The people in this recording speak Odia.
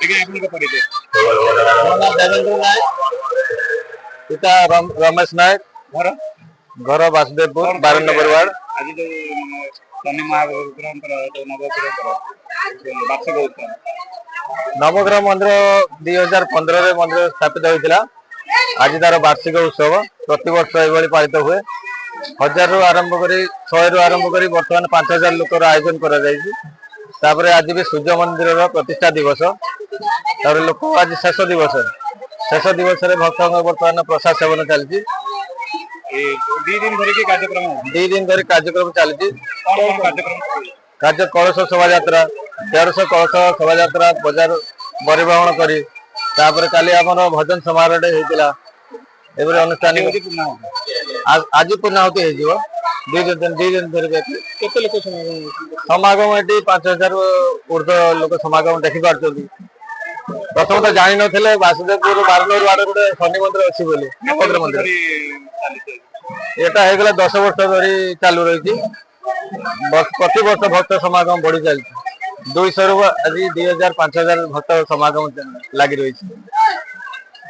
ଆଜ୍ଞା ଆପଣଙ୍କ ପରିଚୟ? ଦେବେନ୍ଦ୍ର ନାୟକ, ପିତା ରମେଶ ନାୟକ, ଘର ଘର ବାସୁଦେବପୁର 12 ନମ୍ବର ୱାର୍ଡ। ଆଜି ଯୋଉ ଶନି ମହାବିଗ୍ରହଙ୍କର ଯୋଉ ନବଗ୍ରହଙ୍କର ବାର୍ଷିକ ଉତ୍ସବ, ନବଗ୍ରହ ମନ୍ଦିର 2015ରେ ମନ୍ଦିର ସ୍ଥାପିତ ହୋଇଥିଲା। ଆଜି ତାର ବାର୍ଷିକ ଉତ୍ସବ ପ୍ରତିବର୍ଷ ଏଭଳି ପାଳିତ ହୁଏ। 1000ରୁ ଆରମ୍ଭ କରି 100ରୁ ଆରମ୍ଭ କରି ବର୍ତ୍ତମାନ 5000 ଲୋକର ଆୟୋଜନ କରାଯାଇଛି। ତାପରେ ଆଜି ବି ସୂର୍ଯ୍ୟ ମନ୍ଦିରର ପ୍ରତିଷ୍ଠା ଦିବସ, ତାପରେ ଲୋକ ଆଜି ଶେଷ ଦିବସରେ ଭକ୍ତଙ୍କ ବର୍ତ୍ତମାନ ପ୍ରସାଦ ସେବନ ଚାଲିଛି। ଏଇ 2 ଦିନ ଧରିକି କାର୍ଯ୍ୟକ୍ରମ 2 ଦିନ ଧରି କାର୍ଯ୍ୟକ୍ରମ ଚାଲିଛି। କଣ କାର୍ଯ୍ୟକ୍ରମ? କଳସ ଶୋଭାଯାତ୍ରା, 1300 କଳସ ଶୋଭାଯାତ୍ରା ବଜାର ପରିବହନ କରି, ତାପରେ କାଲି ଆମର ଭଜନ ସମାରୋହଟେ ହେଇଥିଲା। ଏଭଳି ଅନୁଷ୍ଠାନିକ ଆଜି ପୂର୍ଣ୍ଣାହୁତି ହେଇଯିବ। 2 ଦିନ ଧରି କେତେ ଲୋକ ସମାଗମ ଏଠି 5000ରୁ ଉର୍ଦ୍ଧ୍ୱ ଲୋକ ସମାଗମ ଦେଖିପାରୁଛନ୍ତି। ପ୍ରଥମ ତ ଜାଣିନଥିଲେ ବାସୁଦେବପୁର 12 ନମ୍ବର ୱାର୍ଡରେ ଗୋଟେ ଶନି ମନ୍ଦିର ଅଛି ବୋଲି। ନବଗ୍ରହ ମନ୍ଦିର ଏଟା ହେଇଗଲା 10 ବର୍ଷ ଧରି ଚାଲୁ ରହିଛି। ପ୍ରତିବର୍ଷ ଭକ୍ତ ସମାଗମ ବଢି ଚାଲିଛି। 200ରୁ ଆଜି 2000 5000 ଭକ୍ତ ସମାଗମ ଲାଗି ରହିଛି।